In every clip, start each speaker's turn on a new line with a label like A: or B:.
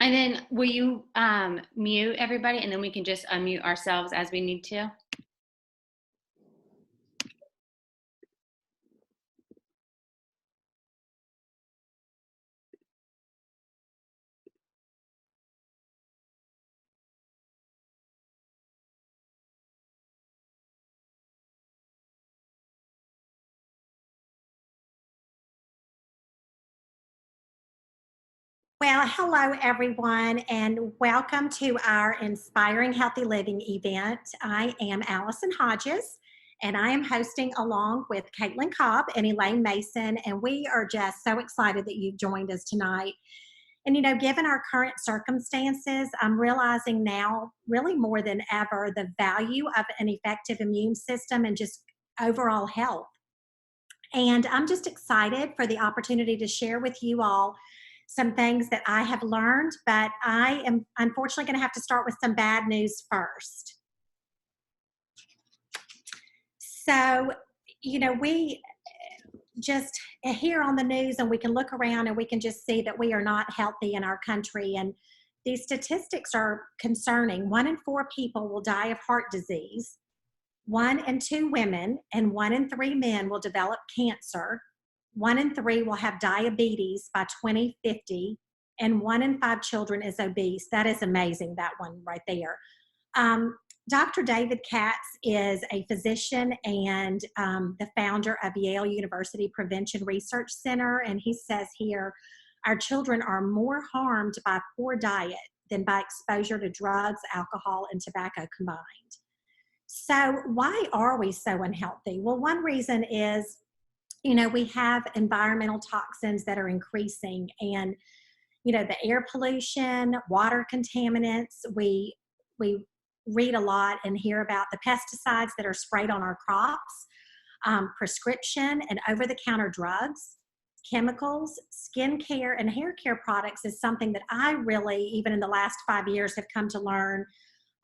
A: And then will you mute everybody, and then we can just unmute ourselves as we need to?
B: Well, hello everyone, and welcome to our Inspiring Healthy Living event. I am Allison Hodges, and I am hosting along with Caitlin Cobb and Elaine Mason, and we are just so excited that you've joined us tonight. And you know, given our current circumstances, I'm realizing now, really more than ever, the value of an effective immune system and just overall health. And I'm just excited for the opportunity to share with you all some things that I have learned, but I am unfortunately going to have to start with some bad news first. So, you know, we just hear on the news and we can look around and we can just see that we are not healthy in our country. And these statistics are concerning. 1 in 4 people will die of heart disease. 1 in 2 women and 1 in 3 men will develop cancer. 1 in 3 will have diabetes by 2050, and 1 in 5 children is obese. That is amazing, that one right there. Dr. David Katz is a physician and the founder of Yale University Prevention Research Center, and he says here, our children are more harmed by poor diet than by exposure to drugs, alcohol, and tobacco combined. So why are we so unhealthy? Well, one reason is, you know, we have environmental toxins that are increasing, and, you know, the air pollution, water contaminants. We read a lot and hear about the pesticides that are sprayed on our crops, prescription and over-the-counter drugs, chemicals, skin care, and hair care products is something that I really, even in the last 5 years, have come to learn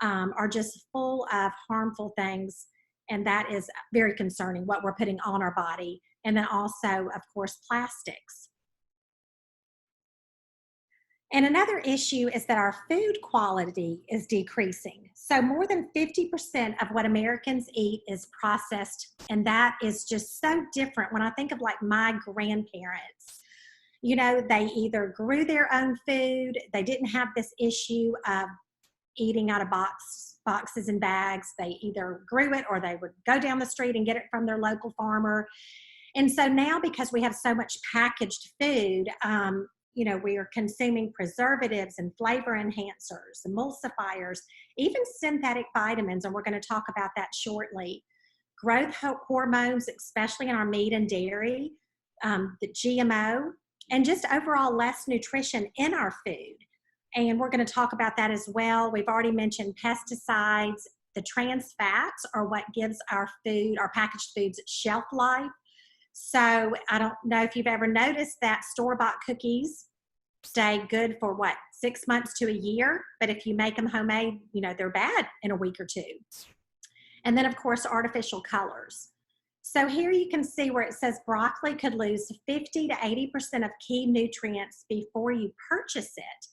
B: are just full of harmful things. And that is very concerning, what we're putting on our body. And then also, of course, plastics. And another issue is that our food quality is decreasing. So more than 50% of what Americans eat is processed. And that is just so different when I think of like my grandparents. You know, they either grew their own food, they didn't have this issue of eating out of boxes and bags. They either grew it or they would go down the street and get it from their local farmer. And so now, because we have so much packaged food, you know, we are consuming preservatives and flavor enhancers, emulsifiers, even synthetic vitamins, and we're going to talk about that shortly. Growth hormones, especially in our meat and dairy, the GMO, and just overall less nutrition in our food. And we're going to talk about that as well. We've already mentioned pesticides. The trans fats are what gives our food, our packaged foods, shelf life. So I don't know if you've ever noticed that store-bought cookies stay good for what, 6 months to a year? But if you make them homemade, you know, they're bad in a week or two. And then, of course, artificial colors. So here you can see where it says broccoli could lose 50 to 80% of key nutrients before you purchase it.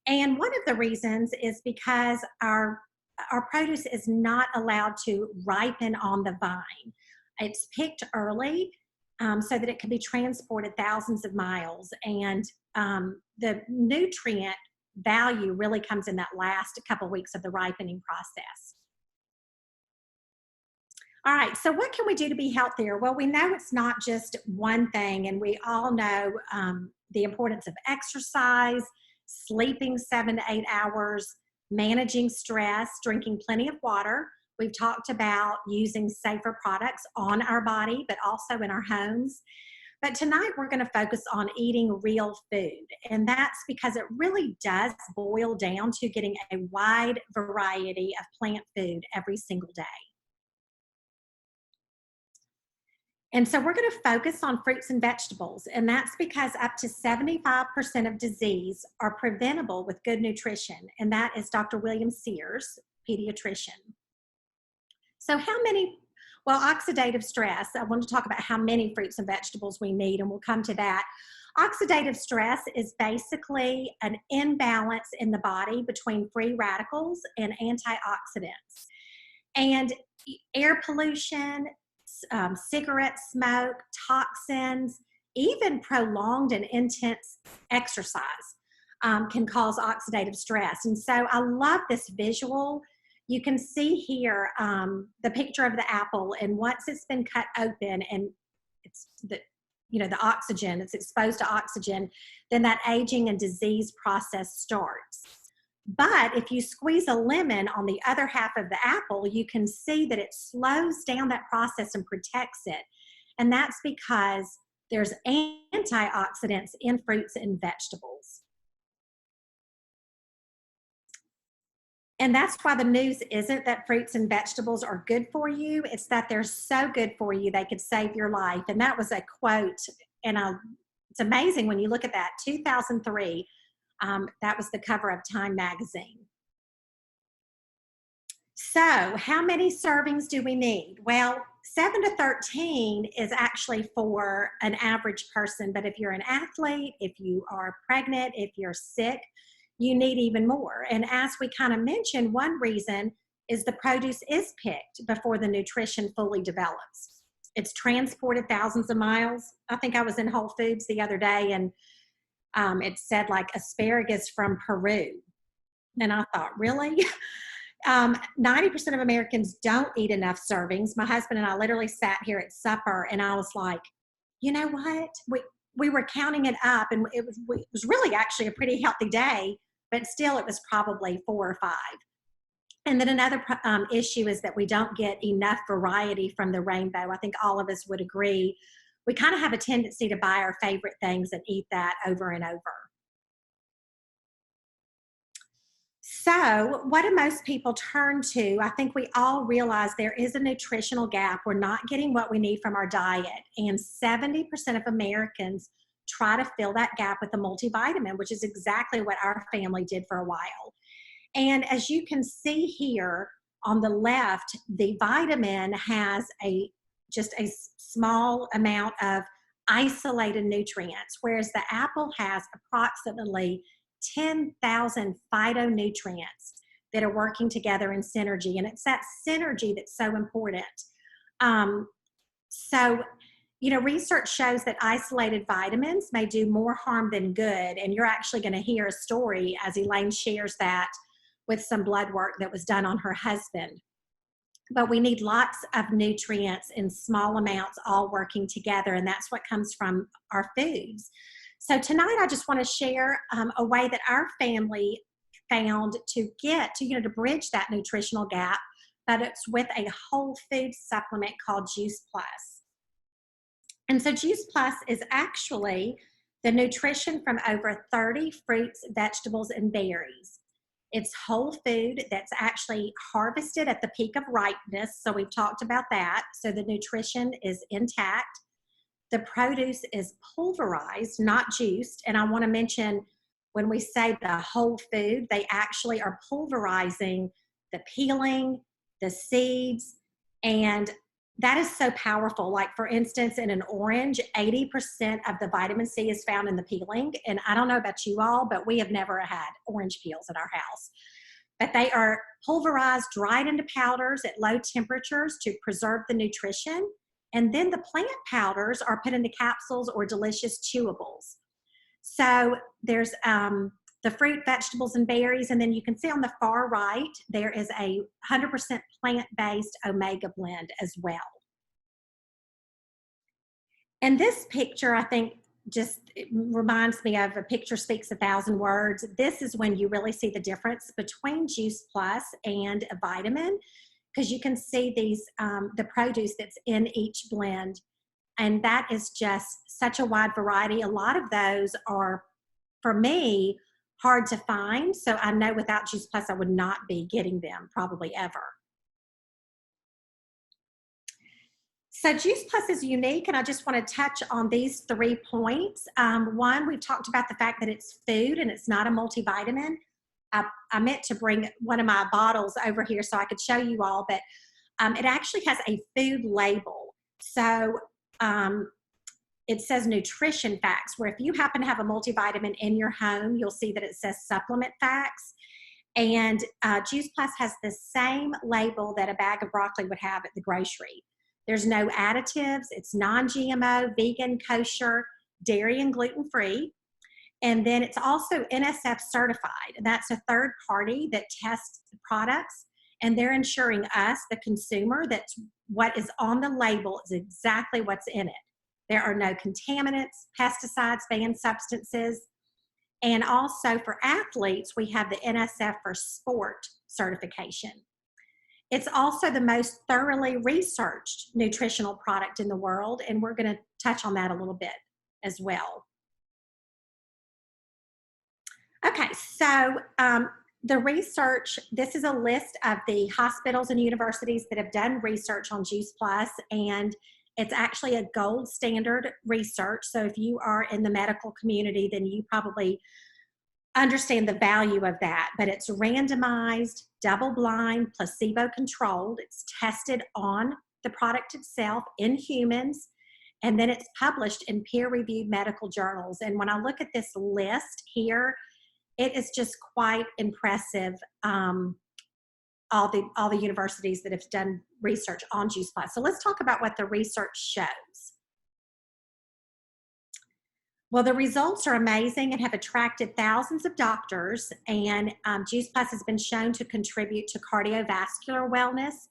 B: And one of the reasons is because our produce is not allowed to ripen on the vine. It's picked early so that it can be transported thousands of miles. And the nutrient value really comes in that last couple weeks of the ripening process. All right, so what can we do to be healthier? Well, we know it's not just one thing, and we all know the importance of exercise, sleeping 7 to 8 hours, managing stress, drinking plenty of water. We've talked about using safer products on our body, but also in our homes. But tonight we're going to focus on eating real food. And that's because it really does boil down to getting a wide variety of plant food every single day. And so we're going to focus on fruits and vegetables, and that's because up to 75% of disease are preventable with good nutrition, and that is Dr. William Sears, pediatrician. So how many, well, oxidative stress, I want to talk about how many fruits and vegetables we need, and we'll come to that. Oxidative stress is basically an imbalance in the body between free radicals and antioxidants. And air pollution, cigarette smoke, toxins, even prolonged and intense exercise can cause oxidative stress. And so I love this visual. You can see here the picture of the apple, and once it's been cut open and it's the oxygen, it's exposed to oxygen, then that aging and disease process starts. But if you squeeze a lemon on the other half of the apple, you can see that it slows down that process and protects it. And that's because there's antioxidants in fruits and vegetables. And that's why the news isn't that fruits and vegetables are good for you. It's that they're so good for you, they could save your life. And that was a quote. And it's amazing when you look at that, 2003. That was the cover of Time magazine. So how many servings do we need? Well, 7 to 13 is actually for an average person. But if you're an athlete, if you are pregnant, if you're sick, you need even more. And as we kind of mentioned, one reason is the produce is picked before the nutrition fully develops. It's transported thousands of miles. I think I was in Whole Foods the other day, and it said like asparagus from Peru. And I thought, really? 90% of Americans don't eat enough servings. My husband and I literally sat here at supper, and I was like, you know what? We were counting it up, and it was really actually a pretty healthy day, but still it was probably 4 or 5. And then another issue is that we don't get enough variety from the rainbow. I think all of us would agree. We kind of have a tendency to buy our favorite things and eat that over and over. So, what do most people turn to? I think we all realize there is a nutritional gap. We're not getting what we need from our diet. And 70% of Americans try to fill that gap with a multivitamin, which is exactly what our family did for a while. And as you can see here on the left, the vitamin has just a small amount of isolated nutrients, whereas the apple has approximately 10,000 phytonutrients that are working together in synergy. And it's that synergy that's so important. So, research shows that isolated vitamins may do more harm than good. And you're actually going to hear a story as Elaine shares that with some blood work that was done on her husband. But we need lots of nutrients in small amounts all working together, and that's what comes from our foods. So tonight I just want to share a way that our family found to get to bridge that nutritional gap, but it's with a whole food supplement called Juice Plus. And so Juice Plus is actually the nutrition from over 30 fruits, vegetables, and berries. It's whole food that's actually harvested at the peak of ripeness. So we've talked about that. So the nutrition is intact. The produce is pulverized, not juiced. And I want to mention, when we say the whole food, they actually are pulverizing the peeling, the seeds, and that is so powerful. Like, for instance, in an orange, 80% of the vitamin C is found in the peeling. And I don't know about you all, but we have never had orange peels at our house. But they are pulverized, dried into powders at low temperatures to preserve the nutrition. And then the plant powders are put into capsules or delicious chewables. So there's the fruit, vegetables, and berries. And then you can see on the far right, there is a 100% plant-based omega blend as well. And this picture, I think, just reminds me of a picture speaks 1,000 words. This is when you really see the difference between Juice Plus and a vitamin, because you can see these the produce that's in each blend. And that is just such a wide variety. A lot of those are, for me, hard to find. So I know without Juice Plus, I would not be getting them probably ever. So Juice Plus is unique, and I just want to touch on these 3 points. One, we've talked about the fact that it's food and it's not a multivitamin. I meant to bring one of my bottles over here so I could show you all, but it actually has a food label. So it says nutrition facts, where if you happen to have a multivitamin in your home, you'll see that it says supplement facts. And Juice Plus has the same label that a bag of broccoli would have at the grocery. There's no additives. It's non-GMO, vegan, kosher, dairy, and gluten-free. And then it's also NSF certified. And that's a third party that tests the products. And they're ensuring us, the consumer, that what is on the label is exactly what's in it. There are no contaminants, pesticides, banned substances. And also for athletes, we have the NSF for Sport certification. It's also the most thoroughly researched nutritional product in the world, and we're going to touch on that a little bit as well. Okay, so the research, this is a list of the hospitals and universities that have done research on Juice Plus, and it's actually a gold standard research. So if you are in the medical community, then you probably understand the value of that. But it's randomized, double-blind, placebo-controlled. It's tested on the product itself in humans, and then it's published in peer-reviewed medical journals. And when I look at this list here, it is just quite impressive. All the universities that have done research on Juice Plus. So let's talk about what the research shows. Well, the results are amazing and have attracted thousands of doctors, and Juice Plus has been shown to contribute to cardiovascular wellness.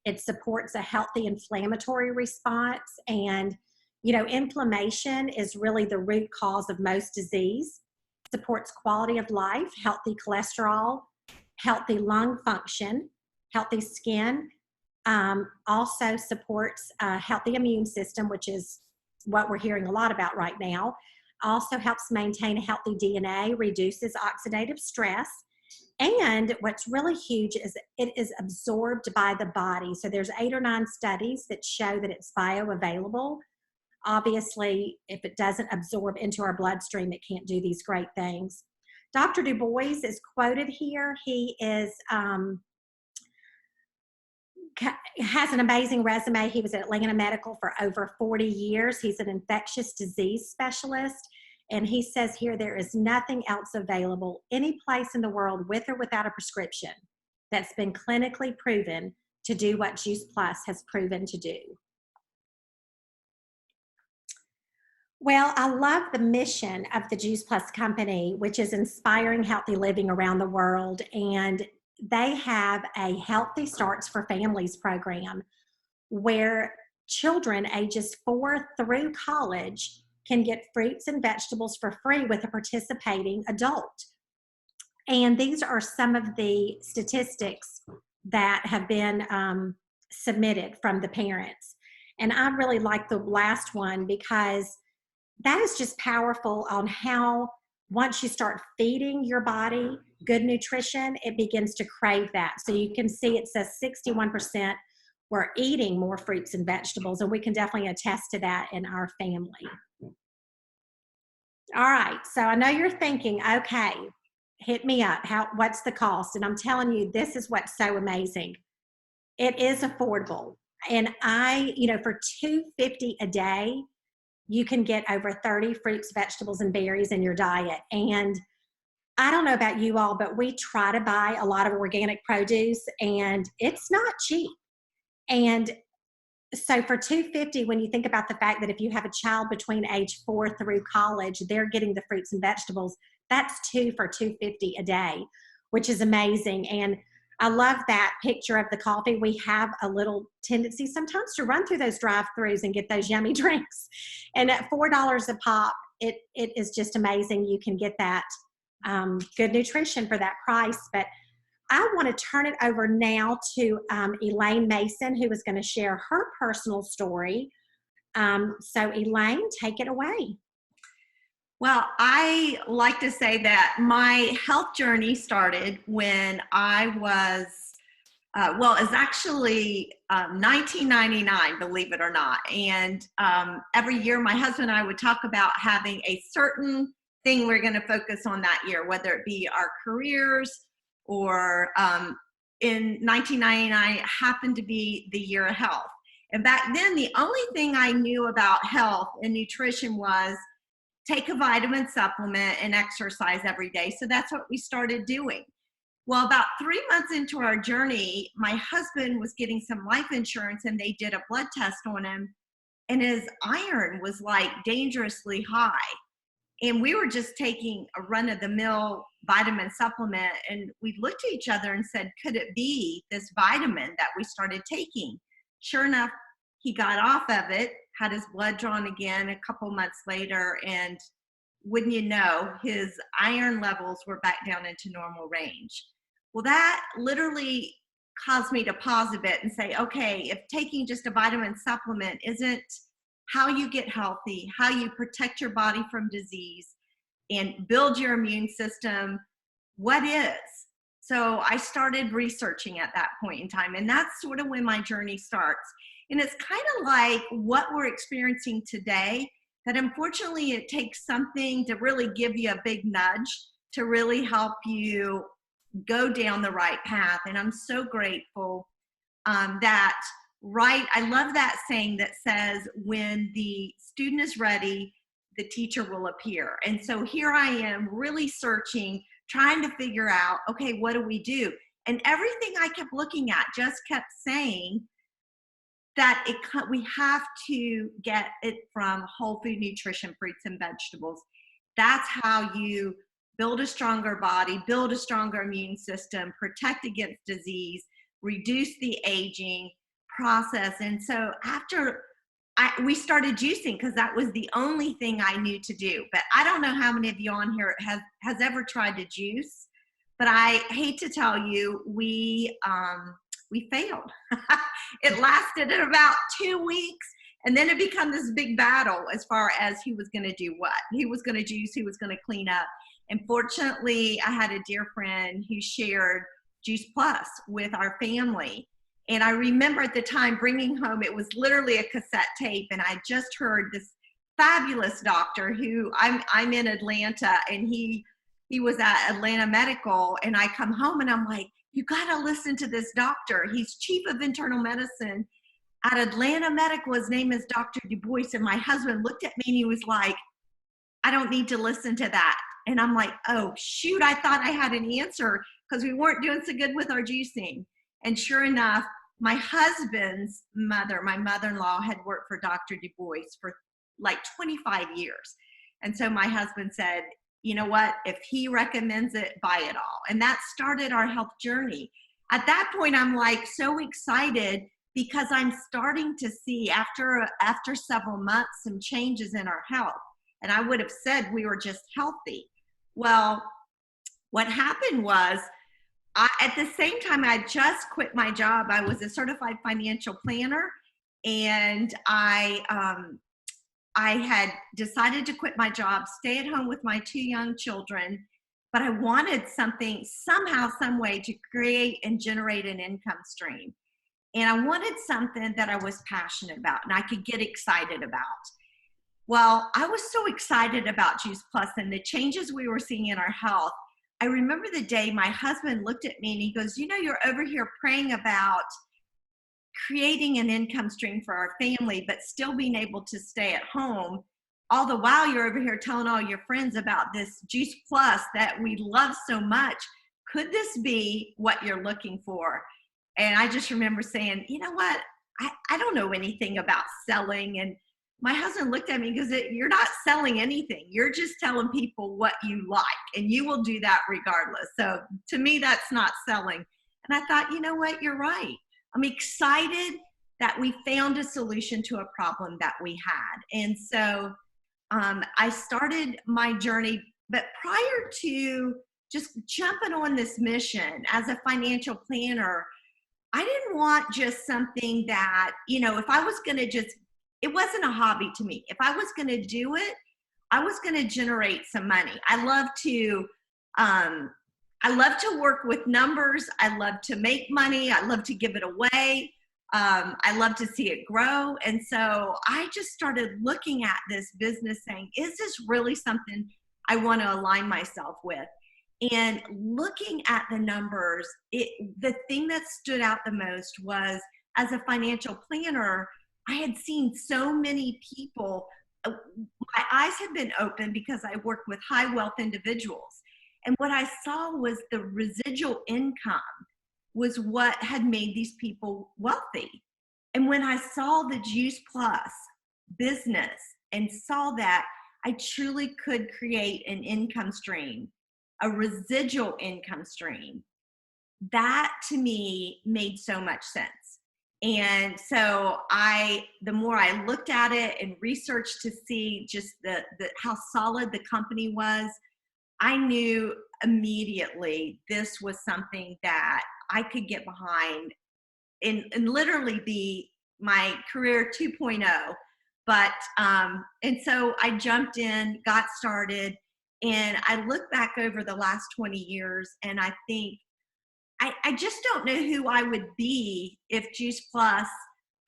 B: It supports a healthy inflammatory response, and inflammation is really the root cause of most disease. It supports quality of life, healthy cholesterol, healthy lung function, healthy skin, also supports a healthy immune system, which is what we're hearing a lot about right now. Also helps maintain a healthy DNA, reduces oxidative stress, and what's really huge is it is absorbed by the body. So there's 8 or 9 studies that show that it's bioavailable. Obviously, if it doesn't absorb into our bloodstream, it can't do these great things. Dr. Du Bois is quoted here. He has an amazing resume. He was at Atlanta Medical for over 40 years. He's an infectious disease specialist. And he says here, there is nothing else available any place in the world with or without a prescription that's been clinically proven to do what Juice Plus has proven to do. Well, I love the mission of the Juice Plus company, which is inspiring healthy living around the world. And they have a Healthy Starts for Families program where children ages 4 through college can get fruits and vegetables for free with a participating adult. And these are some of the statistics that have been submitted from the parents. And I really like the last one because that is just powerful on how once you start feeding your body good nutrition, it begins to crave that. So you can see it says 61% were eating more fruits and vegetables, and we can definitely attest to that in our family. All right, so I know you're thinking, okay, hit me up. What's the cost? And I'm telling you, this is what's so amazing. It is affordable. And for $2.50 a day, you can get over 30 fruits, vegetables, and berries in your diet. And I don't know about you all, but we try to buy a lot of organic produce, and it's not cheap. And so for $2.50, when you think about the fact that if you have a child between age 4 through college, they're getting the fruits and vegetables, that's 2 for $2.50 a day, which is amazing. And I love that picture of the coffee. We have a little tendency sometimes to run through those drive-thrus and get those yummy drinks. And at $4 a pop, it is just amazing. You can get that good nutrition for that price. But I want to turn it over now to Elaine Mason, who is going to share her personal story. So Elaine, take it away.
C: Well, I like to say that my health journey started when I was, it's actually 1999, believe it or not. And every year my husband and I would talk about having a certain thing we're going to focus on that year, whether it be our careers or in 1999, it happened to be the year of health. And back then, the only thing I knew about health and nutrition was take a vitamin supplement and exercise every day. So that's what we started doing. Well, about 3 months into our journey, my husband was getting some life insurance and they did a blood test on him, and his iron was like dangerously high. And we were just taking a run of the mill vitamin supplement, and we looked at each other and said, could it be this vitamin that we started taking? Sure enough, he got off of it, had his blood drawn again a couple months later, and wouldn't you know, his iron levels were back down into normal range. Well, that literally caused me to pause a bit and say, okay, if taking just a vitamin supplement isn't how you get healthy, how you protect your body from disease and build your immune system, what is? So I started researching at that point in time, and that's sort of when my journey starts. And it's kind of like what we're experiencing today, that unfortunately it takes something to really give you a big nudge to really help you go down the right path. And I'm so grateful that I love that saying that says, when the student is ready, the teacher will appear. And so here I am really searching, trying to figure out, okay, what do we do? And everything I kept looking at just kept saying that we have to get it from whole food nutrition, fruits and vegetables. That's how you build a stronger body, build a stronger immune system, protect against disease, reduce the aging process. And so after we started juicing, because that was the only thing I knew to do. But I don't know how many of you on here has ever tried to juice, but I hate to tell you, we failed. It lasted about 2 weeks, and then it became this big battle as far as he was going to do what. He was going to juice, he was going to clean up. And fortunately, I had a dear friend who shared Juice Plus with our family. And I remember at the time bringing home, it was literally a cassette tape, and I just heard this fabulous doctor who I'm in Atlanta, and he was at Atlanta Medical, and I come home and I'm like, you got to listen to this doctor. He's chief of internal medicine at Atlanta Medical. His name is Dr. Du Bois. And my husband looked at me and he was like, I don't need to listen to that. And I'm like, oh, shoot, I thought I had an answer because we weren't doing so good with our juicing. And sure enough, my husband's mother, my mother-in-law, had worked for Dr. Du Bois for like 25 years. And so my husband said, you know what, if he recommends it, buy it all. And that started our health journey. At that point, I'm like so excited because I'm starting to see after several months some changes in our health. And I would have said we were just healthy. Well, what happened was, at the same time I just quit my job, I was a certified financial planner, and I had decided to quit my job, stay at home with my 2 young children, but I wanted something, somehow, some way to create and generate an income stream. And I wanted something that I was passionate about and I could get excited about. Well, I was so excited about Juice Plus and the changes we were seeing in our health. I remember the day my husband looked at me and he goes, you know, you're over here praying about creating an income stream for our family, but still being able to stay at home. All the while you're over here telling all your friends about this Juice Plus that we love so much. Could this be what you're looking for? And I just remember saying, you know what? I don't know anything about selling. And my husband looked at me and goes, you're not selling anything. You're just telling people what you like, and you will do that regardless. So to me, that's not selling. And I thought, you know what? You're right. I'm excited that we found a solution to a problem that we had. And so I started my journey, but prior to just jumping on this mission as a financial planner, I didn't want just something that, you know, if I was going to just, it wasn't a hobby to me. If I was going to do it, I was going to generate some money. I love to work with numbers. I love to make money. I love to give it away. I love to see it grow. And so I just started looking at this business saying, is this really something I want to align myself with? And looking at the numbers, the thing that stood out the most was, as a financial planner, I had seen so many people, my eyes had been opened because I worked with high wealth individuals. And what I saw was the residual income was what had made these people wealthy. And when I saw the Juice Plus business and saw that I truly could create an income stream, a residual income stream, that to me made so much sense. And so the more I looked at it and researched to see just the how solid the company was, I knew immediately this was something that I could get behind and literally be my career 2.0. But, and so I jumped in, got started, and I look back over the last 20 years and I think, I just don't know who I would be if Juice Plus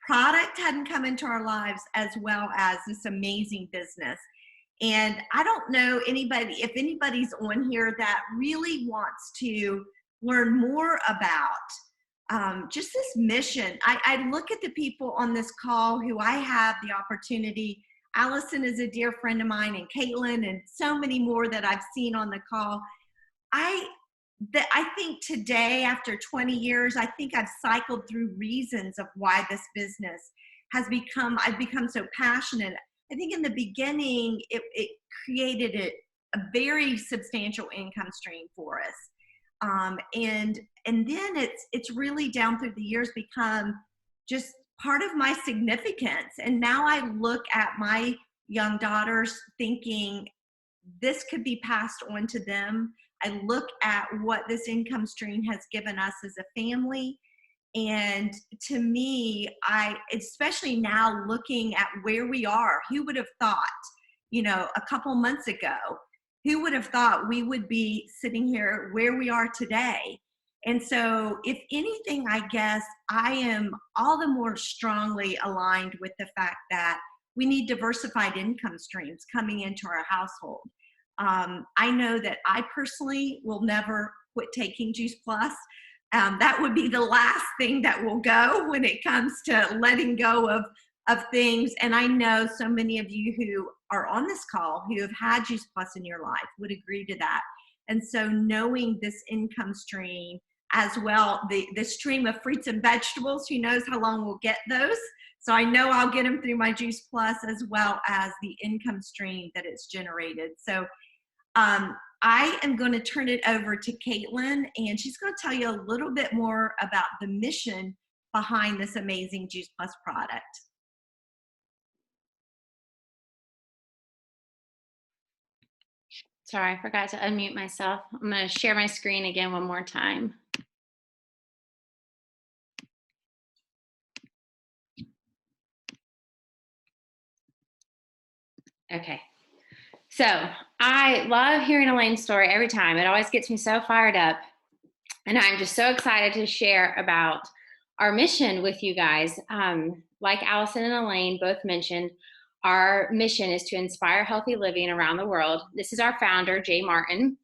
C: product hadn't come into our lives as well as this amazing business. And I don't know anybody, if anybody's on here that really wants to learn more about just this mission. I look at the people on this call who I have the opportunity. Allison is a dear friend of mine, and Caitlin, and so many more that I've seen on the call. I think today, after 20 years, I think I've cycled through reasons of why this business has become, I've become so passionate. I think in the beginning, it created a very substantial income stream for us. And then it's really down through the years become just part of my significance. And now I look at my young daughters thinking this could be passed on to them. I look at what this income stream has given us as a family. And to me, especially now looking at where we are, who would have thought, a couple months ago, who would have thought we would be sitting here where we are today? And so if anything, I guess I am all the more strongly aligned with the fact that we need diversified income streams coming into our household. I know that I personally will never quit taking Juice Plus. That would be the last thing that will go when it comes to letting go of things. And I know so many of you who are on this call who have had Juice Plus in your life would agree to that. And so knowing this income stream as well, the stream of fruits and vegetables, who knows how long we'll get those. So I know I'll get them through my Juice Plus as well as the income stream that it's generated. So I am going to turn it over to Caitlin, and she's going to tell you a little bit more about the mission behind this amazing Juice Plus product.
A: Sorry, I forgot to unmute myself. I'm going to share my screen again one more time. Okay. So I love hearing Elaine's story every time. It always gets me so fired up. And I'm just so excited to share about our mission with you guys. Like Allison and Elaine both mentioned, our mission is to inspire healthy living around the world. This is our founder, Jay Martin.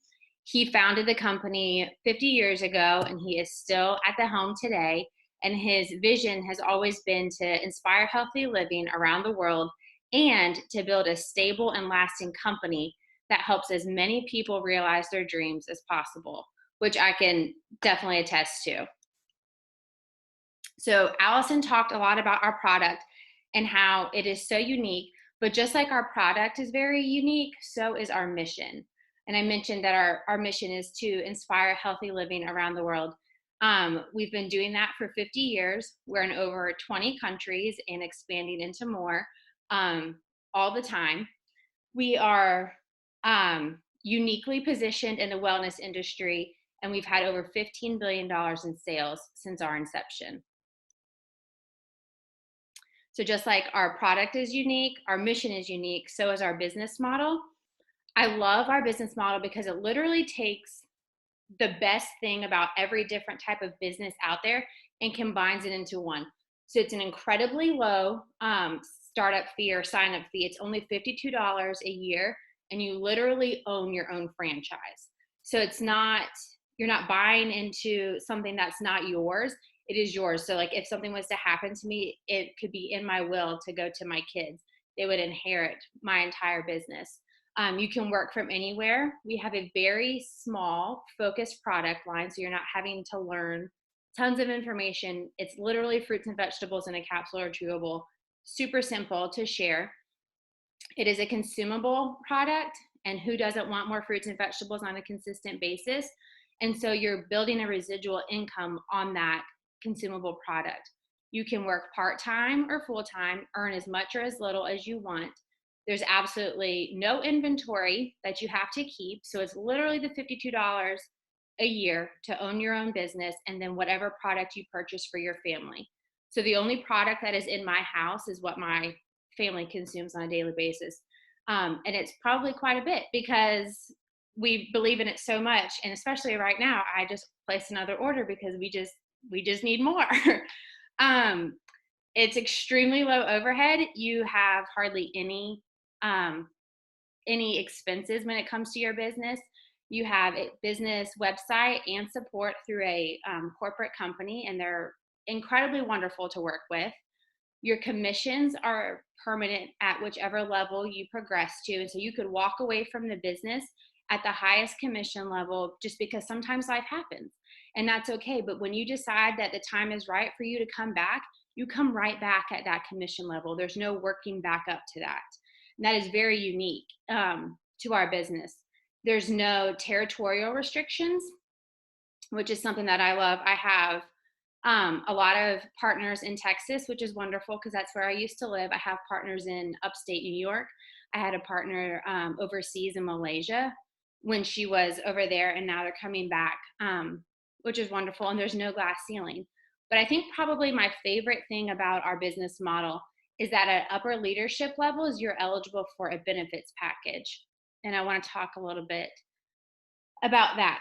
A: He founded the company 50 years ago, and he is still at the helm today. And his vision has always been to inspire healthy living around the world and to build a stable and lasting company that helps as many people realize their dreams as possible, which I can definitely attest to. So Allison talked a lot about our product and how it is so unique, but just like our product is very unique, so is our mission. And I mentioned that our mission is to inspire healthy living around the world. We've been doing that for 50 years. We're in over 20 countries and expanding into more all the time. We are uniquely positioned in the wellness industry, and we've had over $15 billion in sales since our inception. So just like our product is unique, our mission is unique, so is our business model. I love our business model because it literally takes the best thing about every different type of business out there and combines it into one. So it's an incredibly low startup fee or sign up fee. It's only $52 a year, and you literally own your own franchise. So it's not, you're not buying into something that's not yours. it is yours. So like if something was to happen to me, it could be in my will to go to my kids. They would inherit my entire business. You can work from anywhere. We have a very small focused product line, so you're not having to learn tons of information. It's literally fruits and vegetables in a capsule or chewable, super simple to share. It is a consumable product, and who doesn't want more fruits and vegetables on a consistent basis? And so you're building a residual income on that consumable product. You can work part-time or full-time, earn as much or as little as you want. There's absolutely no inventory that you have to keep. So it's literally the $52 a year to own your own business, and then whatever product you purchase for your family. So the only product that is in my house is what my family consumes on a daily basis. And it's probably quite a bit because we believe in it so much. And especially right now, I just placed another order because we just need more. um, it's extremely low overhead. You have hardly any expenses when it comes to your business. You have a business website and support through a corporate company, and they're incredibly wonderful to work with. Your commissions are permanent at whichever level you progress to. And so you could walk away from the business at the highest commission level just because sometimes life happens, and that's okay. But when you decide that the time is right for you to come back, you come right back at that commission level. There's no working back up to that. And that is very unique to our business. There's no territorial restrictions, which is something that I love. I have a lot of partners in Texas, which is wonderful because that's where I used to live. I have partners in upstate New York. I had a partner overseas in Malaysia when she was over there, and now they're coming back, which is wonderful. And there's no glass ceiling. But I think probably my favorite thing about our business model is that at upper leadership levels, you're eligible for a benefits package. And I want to talk a little bit about that.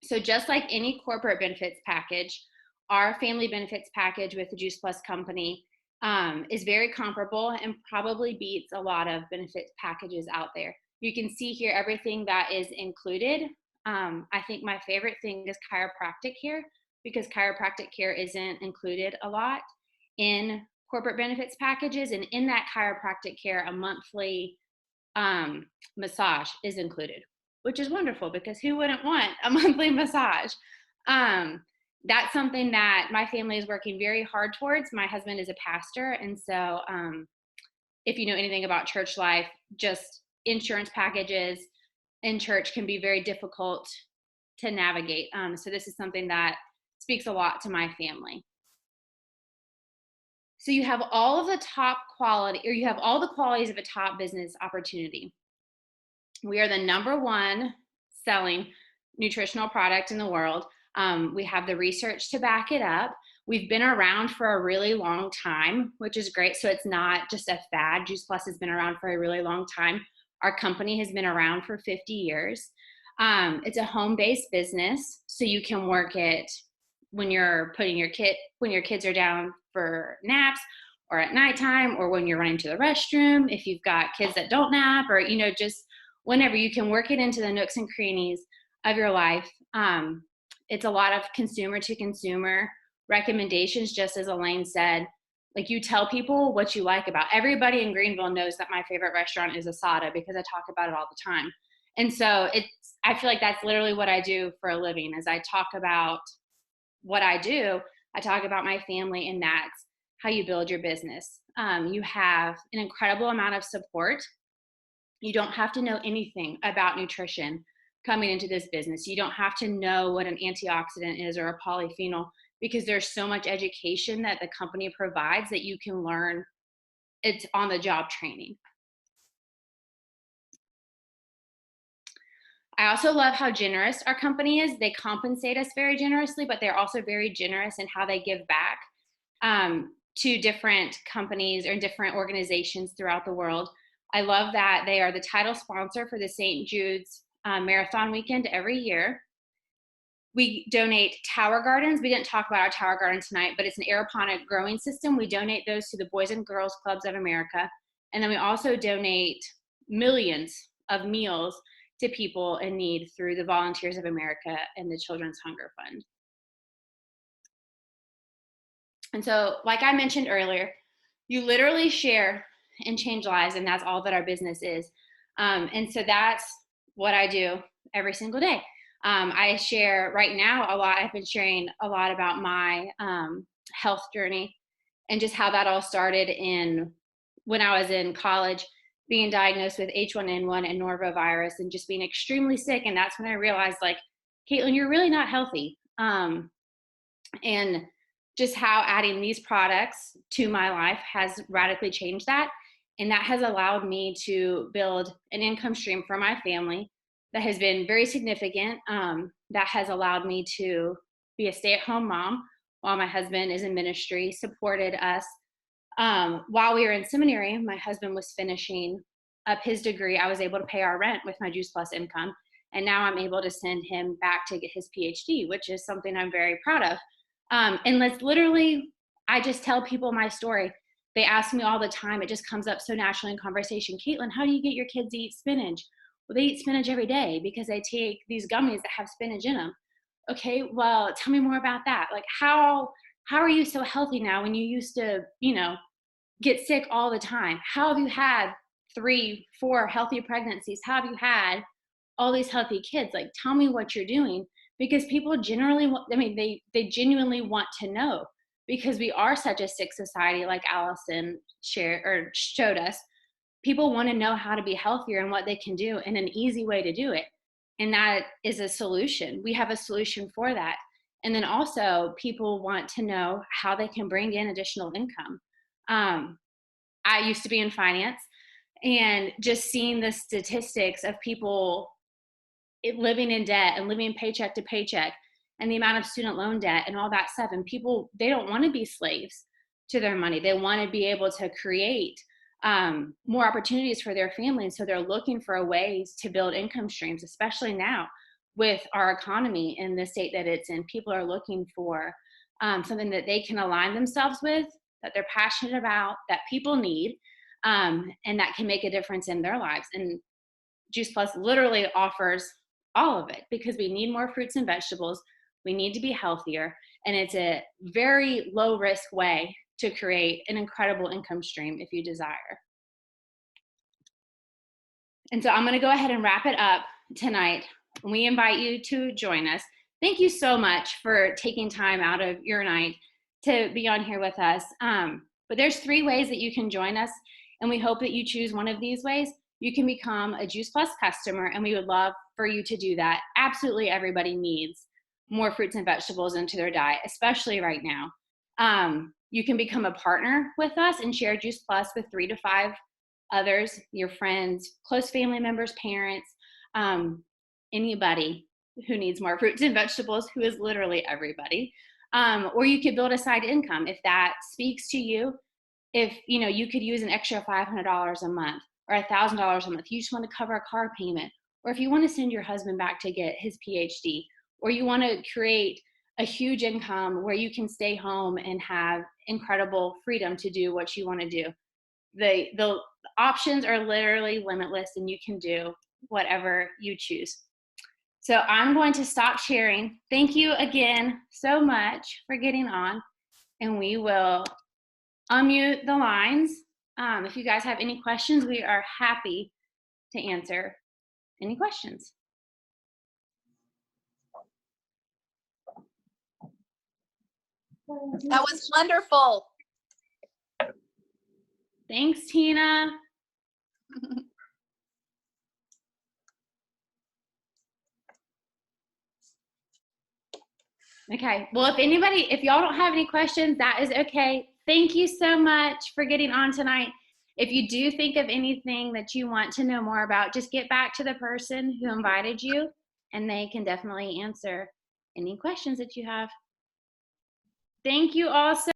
A: So just like any corporate benefits package, our family benefits package with the Juice Plus company is very comparable and probably beats a lot of benefits packages out there. You can see here everything that is included. I think my favorite thing is chiropractic care, because chiropractic care isn't included a lot in corporate benefits packages. And in that chiropractic care, a monthly massage is included, which is wonderful because who wouldn't want a monthly massage? That's something that my family is working very hard towards. My husband is a pastor, and so if you know anything about church life, just insurance packages in church can be very difficult to navigate. So this is something that speaks a lot to my family. So you have all of the top quality, or you have all the qualities of a top business opportunity. We are the #1 selling nutritional product in the world. We have the research to back it up. We've been around for a really long time, which is great. So it's not just a fad. Juice Plus has been around for a really long time. Our company has been around for 50 years. It's a home-based business, so you can work it when you're when your kids are down for naps, or at nighttime, or when you're running to the restroom, if you've got kids that don't nap, or just whenever. You can work it into the nooks and crannies of your life. It's a lot of consumer to consumer recommendations, just as Elaine said. Like, you tell people what you like about. Everybody in Greenville knows that my favorite restaurant is Asada because I talk about it all the time. And so I feel like that's literally what I do for a living. As I talk about what I do, I talk about my family, and that's how you build your business. You have an incredible amount of support. You don't have to know anything about nutrition coming into this business. You don't have to know what an antioxidant is or a polyphenol, because there's so much education that the company provides that you can learn. It's on the job training. I also love how generous our company is. They compensate us very generously, but they're also very generous in how they give back to different companies or different organizations throughout the world. I love that they are the title sponsor for the St. Jude's Marathon Weekend every year. We donate tower gardens. We didn't talk about our tower garden tonight, but it's an aeroponic growing system. We donate those to the Boys and Girls Clubs of America. And then we also donate millions of meals to people in need through the Volunteers of America and the Children's Hunger Fund. And so, like I mentioned earlier, you literally share and change lives, and that's all that our business is. And so that's what I do every single day. I share right now a lot. I've been sharing a lot about my health journey and just how that all started in when I was in college, being diagnosed with H1N1 and norovirus, and just being extremely sick. And that's when I realized, like, Caitlin, you're really not healthy. And just how adding these products to my life has radically changed that. And that has allowed me to build an income stream for my family that has been very significant. That has allowed me to be a stay-at-home mom while my husband is in ministry, supported us. While we were in seminary, my husband was finishing up his degree. I was able to pay our rent with my Juice Plus income. And now I'm able to send him back to get his PhD, which is something I'm very proud of. And let's literally, I just tell people my story. They ask me all the time. It just comes up so naturally in conversation. Caitlin, how do you get your kids to eat spinach? Well, they eat spinach every day because they take these gummies that have spinach in them. Okay, well, tell me more about that. Like, how are you so healthy now when you used to, get sick all the time? How have you had 3, 4 healthy pregnancies? How have you had all these healthy kids? Like, tell me what you're doing, because people generally, they genuinely want to know, because we are such a sick society, like Allison showed us. People want to know how to be healthier and what they can do and an easy way to do it. And that is a solution. We have a solution for that. And then also people want to know how they can bring in additional income. I used to be in finance, and just seeing the statistics of people living in debt and living paycheck to paycheck, and the amount of student loan debt and all that stuff. And people, they don't want to be slaves to their money. They want to be able to create more opportunities for their family. And so they're looking for ways to build income streams, especially now with our economy in the state that it's in. People are looking for something that they can align themselves with, that they're passionate about, that people need, and that can make a difference in their lives. And Juice Plus literally offers all of it, because we need more fruits and vegetables. We need to be healthier. And it's a very low risk way to create an incredible income stream if you desire. And so I'm going to go ahead and wrap it up tonight. We invite you to join us. Thank you so much for taking time out of your night to be on here with us. But there's 3 ways that you can join us, and we hope that you choose one of these ways. You can become a Juice Plus customer, and we would love for you to do that. Absolutely everybody needs more fruits and vegetables into their diet, especially right now. You can become a partner with us and share Juice Plus with 3 to 5 others, your friends, close family members, parents, anybody who needs more fruits and vegetables, who is literally everybody. Or you could build a side income if that speaks to you. If you could use an extra $500 a month or $1,000 a month, you just want to cover a car payment, or if you want to send your husband back to get his PhD, or you want to create a huge income where you can stay home and have incredible freedom to do what you want to do. The options are literally limitless, and you can do whatever you choose. So I'm going to stop sharing. Thank you again so much for getting on, and we will unmute the lines. If you guys have any questions, we are happy to answer any questions.
D: That was wonderful.
A: Thanks, Tina. Okay, well, if y'all don't have any questions, that is okay. Thank you so much for getting on tonight. If you do think of anything that you want to know more about, just get back to the person who invited you, and they can definitely answer any questions that you have. Thank you all so